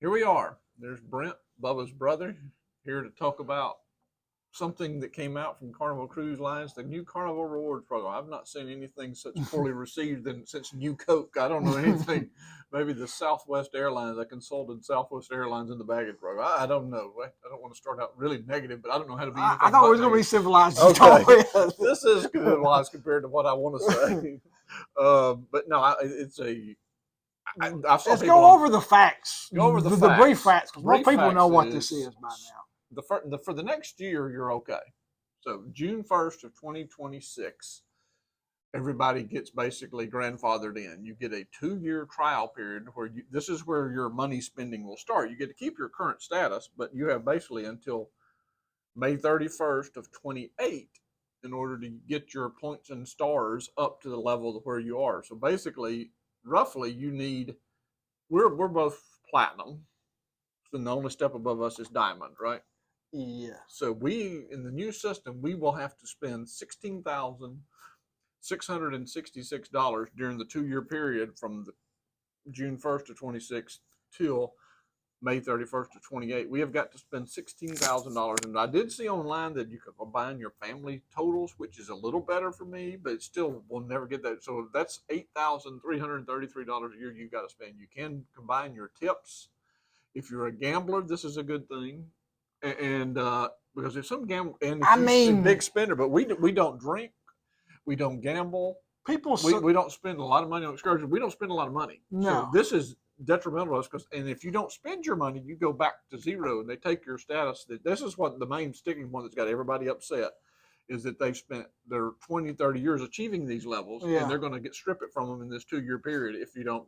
Here we are. There's Brent, Bubba's brother, here to talk about something that came out from Carnival Cruise Lines, the new Carnival Rewards program. I've not seen anything such poorly received since New Coke. I don't know anything. Maybe the Southwest Airlines. I consulted Southwest Airlines in the baggage program. I don't know. I don't want to start out really negative, but I don't know how to be anything. I thought but it was going to be negative. civilized. Okay. This is civilized compared to what I want to say. But no, it's a. Let's go over the facts. Go over the brief facts, because most Brief people know facts what this is by now. For the next year, you're okay. So June 1st of 2026, everybody gets basically grandfathered in. You get a 2-year trial period where this is where your money spending will start. You get to keep your current status, but you have basically until May 31st of 28 in order to get your points and stars up to the level of where you are. So basically, roughly, you need. We're both platinum. So the only step above us is diamond, right? Yeah. So we, in the new system, we will have to spend $16,666 during the 2-year period from the June 1st to 26 till May 31st to 28. We have got to spend $16,000. And I did see online that you can combine your family totals, which is a little better for me, but it still will never get that. So that's $8,333 a year you got to spend. You can combine your tips. If you're a gambler, this is a good thing. And because if some gamble, and if you're a big spender, but we don't drink, we don't gamble, we don't spend a lot of money on excursions. We don't spend a lot of money. No. So this is detrimental to us because, and if you don't spend your money, you go back to zero, and they take your status. This is what the main sticking point that's got everybody upset is that they've spent their 20, 30 years achieving these levels, and they're going to strip it from them in this 2-year period if you don't.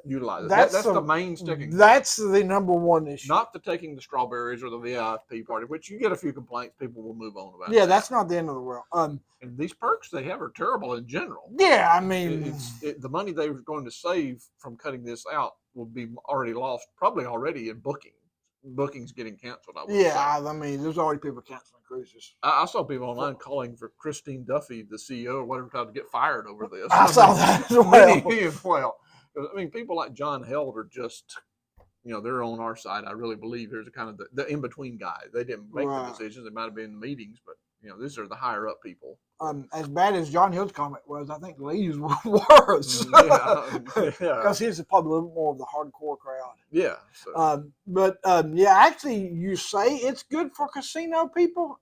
Utilize it. That's the main sticking. That's the number one issue. Not the taking the strawberries or the VIP party, which you get a few complaints, people will move on about. Yeah, that's not the end of the world. And these perks they have are terrible in general. Yeah, I mean, the money they were going to save from cutting this out will be already lost, probably already in booking. Bookings getting canceled. I mean, there's already people canceling cruises. I saw people online calling for Christine Duffy, the CEO or whatever, to get fired over this. I saw that as well. I mean, people like John Held are just, they're on our side. I really believe there's a kind of the in-between guy. They didn't make the decisions. They might have been in the meetings, but, these are the higher up people. As bad as John Hill's comment was, I think Lee's was worse. Because he's probably a little more of the hardcore crowd. Yeah. So. Actually, you say it's good for casino people,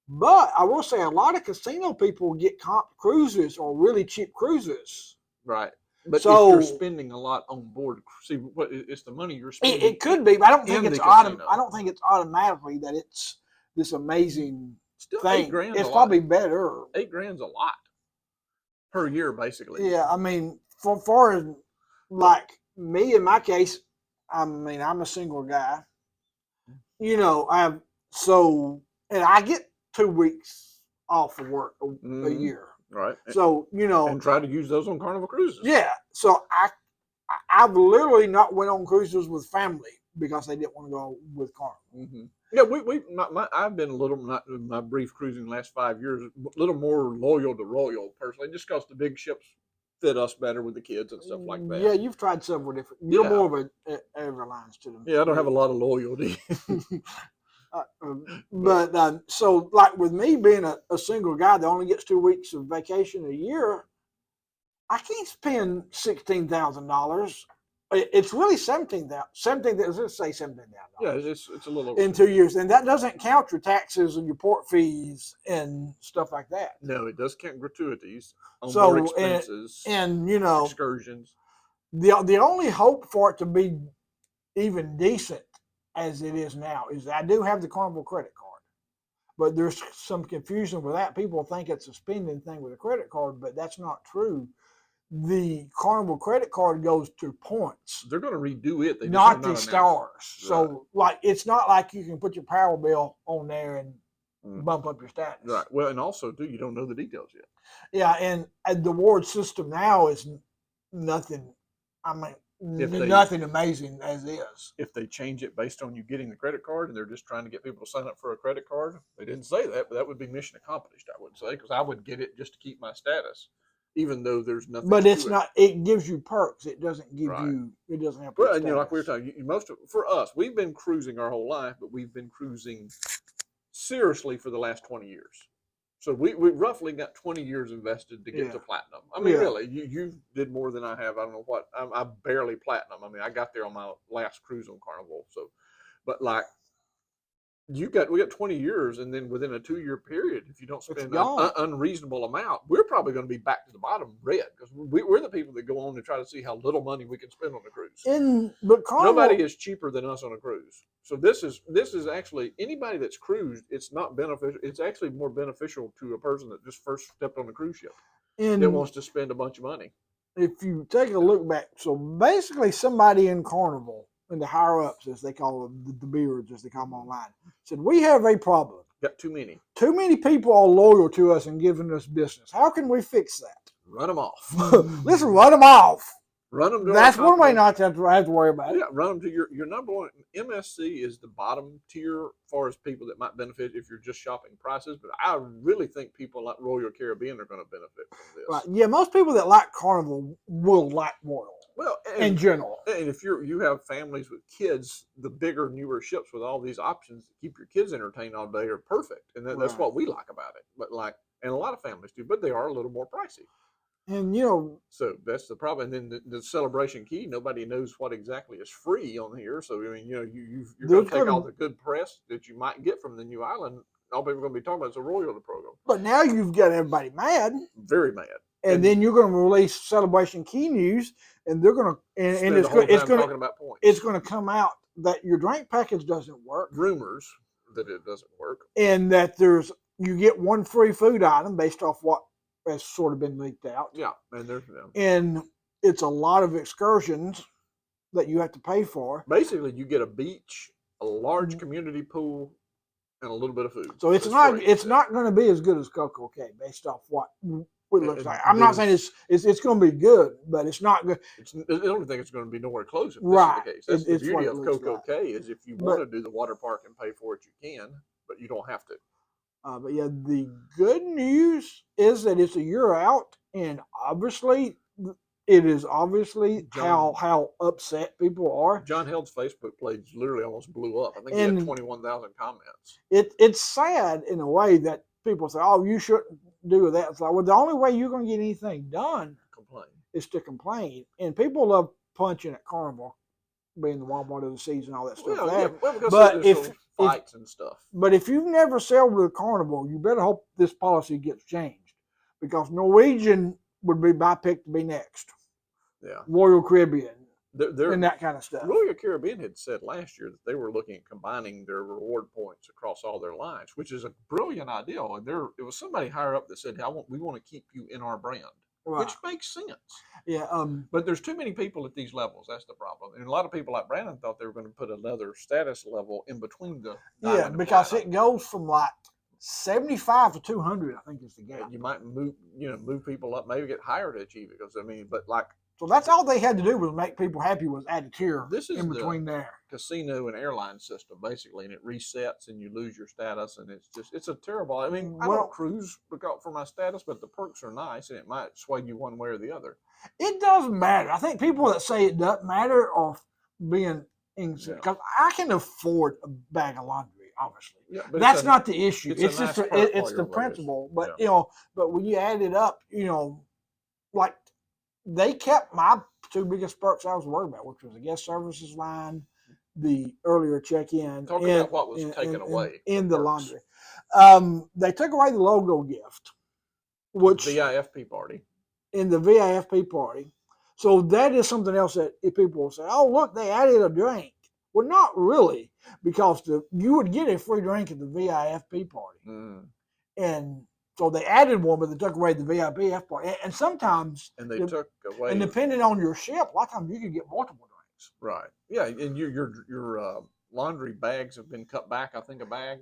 but I will say a lot of casino people get comp cruises or really cheap cruises. Right. But if you're spending a lot on board, see, it's the money you're spending. It could be, but I don't think it's I don't think it's automatically that it's this amazing thing. $8,000 it's probably better. $8,000's a lot per year, basically. Yeah, I mean, for like me in my case, I mean, I'm a single guy. And I get 2 weeks off of work a year. Right. So, and try to use those on Carnival cruises. Yeah. So I've literally not went on cruises with family because they didn't want to go with Carnival. Mm-hmm. Yeah, I've been a little, not in my brief cruising the last 5 years, a little more loyal to Royal personally, just because the big ships fit us better with the kids and stuff like that. Yeah, you've tried several different. You're more of a airlines to them. Yeah, I don't have a lot of loyalty. So like with me being a single guy that only gets 2 weeks of vacation a year, I can't spend $16,000. It's really $17,000. Let's say $17,000. Yeah, it's a little over in 2 years, and that doesn't count your taxes and your port fees and stuff like that. No, it does count gratuities, onboard expenses, and excursions. The only hope for it to be even decent as it is now is I do have the Carnival credit card, but there's some confusion with that. People think it's a spending thing with a credit card, but that's not true. The Carnival credit card goes to points. They're going to redo it. Not the stars. Right. So, it's not like you can put your power bill on there and bump up your status. Right. Well, and also, too, you don't know the details yet. Yeah, and the award system now is nothing. I mean, nothing amazing as is. If they change it based on you getting the credit card and they're just trying to get people to sign up for a credit card, they didn't say that, but that would be mission accomplished, I would say, because I would get it just to keep my status. even though there's nothing. But it's to not. It gives you perks. It doesn't give Right. you. It doesn't help. Well, your and like we were status. talking, for us, we've been cruising our whole life, but we've been cruising seriously for the last 20 years. So we roughly got 20 years invested to get Yeah. to platinum. I mean, Yeah. really, you did more than I have. I don't know what. I'm barely platinum. I mean, I got there on my last cruise on Carnival. So, but like we got 20 years, and then within a 2 year period, if you don't It's spend an gone. unreasonable amount, we're probably going to be back to the bottom red because we're the people that go on to try to see how little money we can spend on a cruise. But Carnival, Nobody is cheaper than us on a cruise. So this is actually anybody that's cruised. It's not beneficial. It's actually more beneficial to a person that just first stepped on a cruise ship that in wants to spend a bunch of money. if you take a look back, so basically somebody in Carnival and the higher ups, as they call them, the beards, as they call them online, said we have a problem. Got too many. Too many people are loyal to us and giving us business. How can we fix that? Run them off. Let's run them off. Run them to That's our one way company. not to have to worry about it. Yeah, run them to your number one. MSC is the bottom tier as far as people that might benefit if you're just shopping prices. But I really think people like Royal Caribbean are going to benefit from this. Right. Yeah, most people that like Carnival will like Royal Well, in general. And if you have families with kids, the bigger, newer ships with all these options to keep your kids entertained all day are perfect, and that's Right. what we like about it. But and a lot of families do, but they are a little more pricey. And So that's the problem. And then the celebration key, nobody knows what exactly is free on here. So I mean, you're going to take all the good press that you might get from the new island. All people are going to be talking about is a Royal program. but now you've got everybody mad. Very mad. And then you're going to release celebration key news, and they're going to and it's going talking about points. It's going to come out that your drink package doesn't work. Rumors that it doesn't work, and that you get one free food item based off what has sort of been leaked out. Yeah, and it's a lot of excursions that you have to pay for. Basically, you get a beach, a large community pool, and a little bit of food. So it's not going to be as good as Coco Cay based off what it looks like. I'm not saying it's going to be good, but it's not good. I don't think it's going to be nowhere close if right. this is the case. That's the beauty of Coco Cay is if you want to do the water park and pay for it, you can, but you don't have to. But yeah, the good news is that it's a year out, and obviously it is how upset people are. John Held's Facebook page literally almost blew up. I think he had 21,000 comments. It's sad in a way that people say, "Oh, you shouldn't do that." It's like, well, the only way you're going to get anything done is to complain, and people love punching at Carnival, being the Walmart of the season, all that stuff. But if fights and stuff. But if you've never sailed with a Carnival, you better hope this policy gets changed, because Norwegian would be my pick to be next. Yeah, Royal Caribbean, and that kind of stuff. Royal Caribbean had said last year that they were looking at combining their reward points across all their lines, which is a brilliant idea. And it was somebody higher up that said, we want to keep you in our brand." Right. Which makes sense. Yeah. But there's too many people at these levels. That's the problem. And a lot of people like Brandon thought they were going to put another status level in between the. Yeah, because it goes from like 75 to 200, I think is the gap. You might move people up, maybe get higher to achieve it. Because so that's all they had to do was make people happy, was add a tier in between there. Casino and airline system, basically, and it resets and you lose your status, and it's a terrible. I mean, I don't cruise for my status, but the perks are nice, and it might sway you one way or the other. It doesn't matter. I think people that say it doesn't matter are being insane, because I can afford a bag of laundry, obviously. Yeah, but that's not the issue. It's just it's the principle. But but when you add it up, like. They kept my two biggest perks I was worried about, which was the guest services line, the earlier check-in. Talk about what was taken away in the laundry. They took away the logo gift, which VIFP party. In the VIFP party. So that is something else that if people will say, "Oh, look, they added a drink." Well, not really, because you would get a free drink at the VIFP party, and. So they added one, but they took away the VIPF part. And sometimes, took away. And depending on your ship, a lot of times you could get multiple drinks. Right. Yeah, and your laundry bags have been cut back. I think a bag.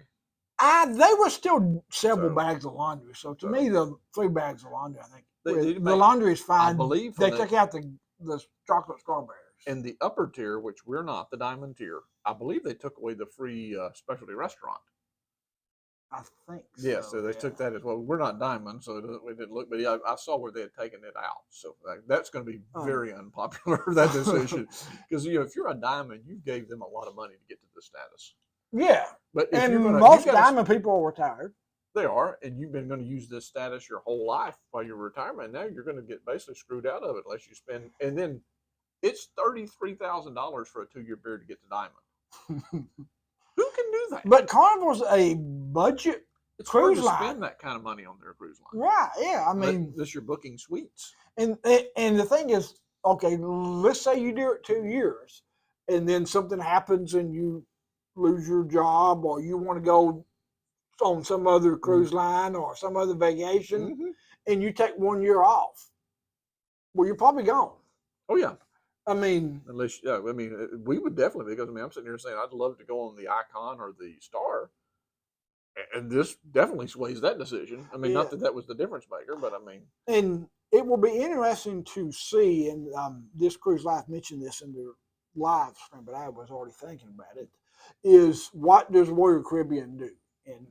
They were still several bags of laundry. So to me, the 3 bags of laundry, I think the laundry is fine. I believe they took out the chocolate strawberries. And the upper tier, which we're not, the diamond tier, I believe they took away the free specialty restaurant. I think Yeah, so they yeah. took that as well. We're not diamond, so we didn't look. But yeah, I saw where they had taken it out. So that's going to be very unpopular that decision because if you're a diamond, you gave them a lot of money to get to the status. Yeah, But if you're and gonna, most diamond people are retired. they are, and you've been going to use this status your whole life while you're retirement. Now you're going to get basically screwed out of it unless you spend. And then it's $33,000 for a 2-year period to get to diamond. Who can do that? But Carnival's a budget It's cruise hard to line. spend that kind of money on their cruise line. Right, yeah. I mean, unless you're booking suites. And the thing is, okay, let's say you do it 2 years, and then something happens and you lose your job, or you want to go on some other cruise line or some other vacation, and you take 1 year off. Well, you're probably gone. Oh yeah. I mean, unless we would definitely, because I'm sitting here saying I'd love to go on the Icon or the Star, and this definitely sways that decision. I mean, not that was the difference maker, but I mean, and it will be interesting to see. And this cruise life mentioned this in their live stream, but I was already thinking about it. Is what does Royal Caribbean do, and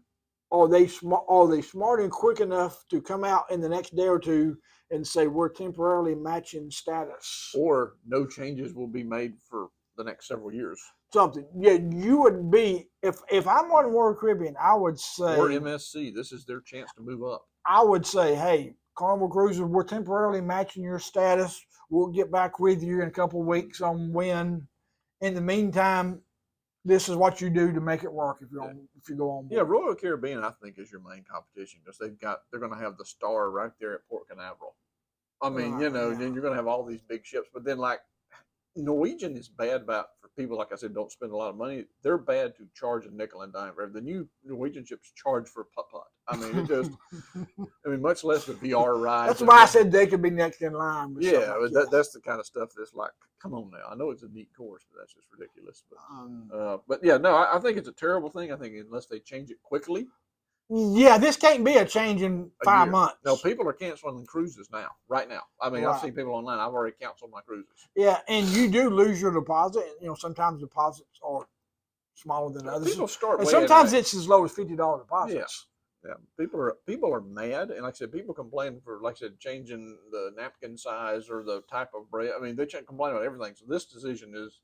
are they smart and quick enough to come out in the next day or two and say we're temporarily matching status, or no changes will be made for the next several years? Something. Yeah, you would be if I'm on Royal Caribbean, I would say, or MSC. This is their chance to move up. I would say, hey, Carnival Cruises, we're temporarily matching your status. We'll get back with you in a couple of weeks on when. In the meantime, this is what you do to make it work if you go on board. Yeah, Royal Caribbean, I think, is your main competition because they're going to have the Star right there at Port Canaveral. I mean, then you're going to have all these big ships, but then like Norwegian is bad about, for people like I said don't spend a lot of money. They're bad to charge a nickel and dime. The new Norwegian ships charge for putt-putt. I mean, it just, much less the VR rides. That's why I said they could be next in line. Yeah, that's the kind of stuff that's like, come on now. I know it's a neat course, but that's just ridiculous. But yeah, no, I think it's a terrible thing. I think unless they change it quickly. Yeah, this can't be a change in 5 months. No, people are canceling cruises now, right now. I mean, I've seen people online. I've already canceled my cruises. Yeah, and you do lose your deposit. Sometimes deposits are smaller than others. People start, and sometimes it's as low as $50 deposits. Yeah, people are mad, and like I said, people complain for, like I said, changing the napkin size or the type of bread. I mean, they complain about everything. So this decision is,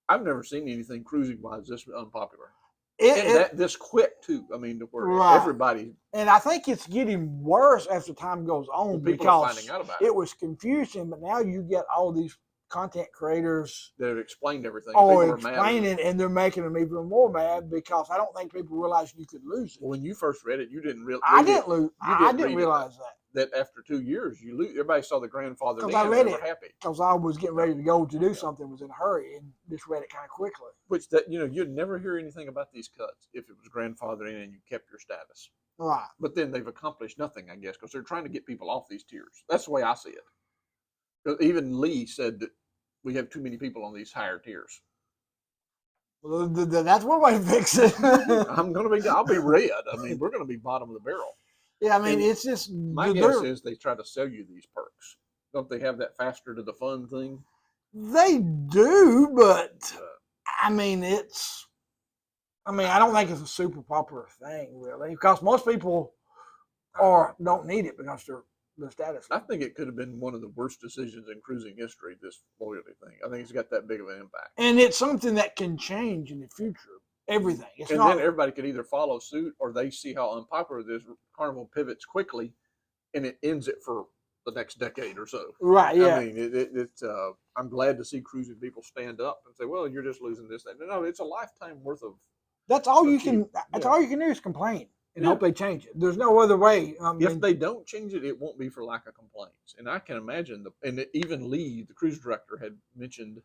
I've never seen anything cruising wise this unpopular. This quick too. I mean, where everybody. And I think it's getting worse as the time goes on people are finding out about it. It was confusing, but now you get all these content creators that have explained everything. Explaining, and they're making them even more mad because I don't think people realize you could lose it. Well, when you first read it, you didn't realize. I didn't realize that after 2 years you lose. Everybody saw the grandfather. Because I read it happy because I was getting ready to go to do something, was in a hurry, and just read it kind of quickly. Which you'd never hear anything about these cuts if it was grandfathering and you kept your status. Right. But then they've accomplished nothing, I guess, because they're trying to get people off these tiers. That's the way I see it. Even Lee said that we have too many people on these higher tiers. Well, that's one way to fix it. I'll be red. I mean, we're going to be bottom of the barrel. Yeah, I mean, it's just. My guess is they try to sell you these perks. Don't they have that faster to the fun thing? They do, but I mean, I don't think it's a super popular thing, really, because most people don't need it because they're the status. I think it could have been one of the worst decisions in cruising history, this loyalty thing. I think it's got that big of an impact. And it's something that can change in the future. Everything. Then everybody could either follow suit or they see how unpopular this Carnival pivots quickly and it ends it for the next decade or so. Right, yeah. I mean, I'm glad to see cruising people stand up and say, well, you're just losing this. No, it's a lifetime worth of. That's all you can do is complain. And hope they change it. There's no other way. If they don't change it, it won't be for lack of complaints. And I can imagine even Lee, the cruise director, had mentioned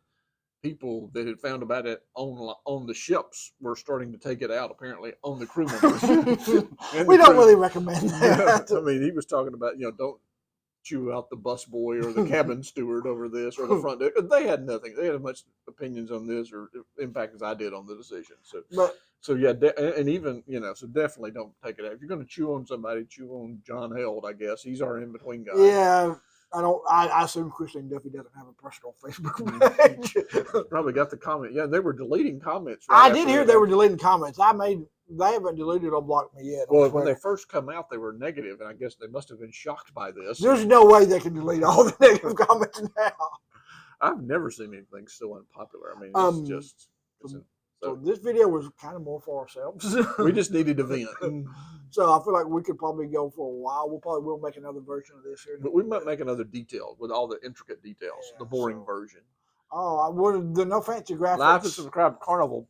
people that had found about it on the ships were starting to take it out apparently on the crew members. We don't really recommend that. I mean, he was talking about don't chew out the busboy or the cabin steward over this or the front deck. They had nothing. They had as much opinions on this or impact as I did on the decision. So yeah, and even so definitely don't take it out. If you're going to chew on somebody, chew on John Held. I guess he's our in between guy. Yeah, I assume Christine Duffy doesn't have a personal Facebook page. Probably got the comment. Yeah, they were deleting comments. I did hear they were deleting comments. I made they haven't deleted or blocked me yet. on Well, when they Twitter. first come out, they were negative, and I guess they must have been shocked by this. There's no way they can delete all the negative comments now. I've never seen anything so unpopular. I mean, it's Um, just. So this video was kind of more for ourselves. We just needed to vent. So I feel like we could probably go for a while. We'll probably will make another version of this here. But we might make another detail with all the intricate details, Yeah, the boring so- version. Oh, I would the no fancy graphics. Like and subscribe to Carnival.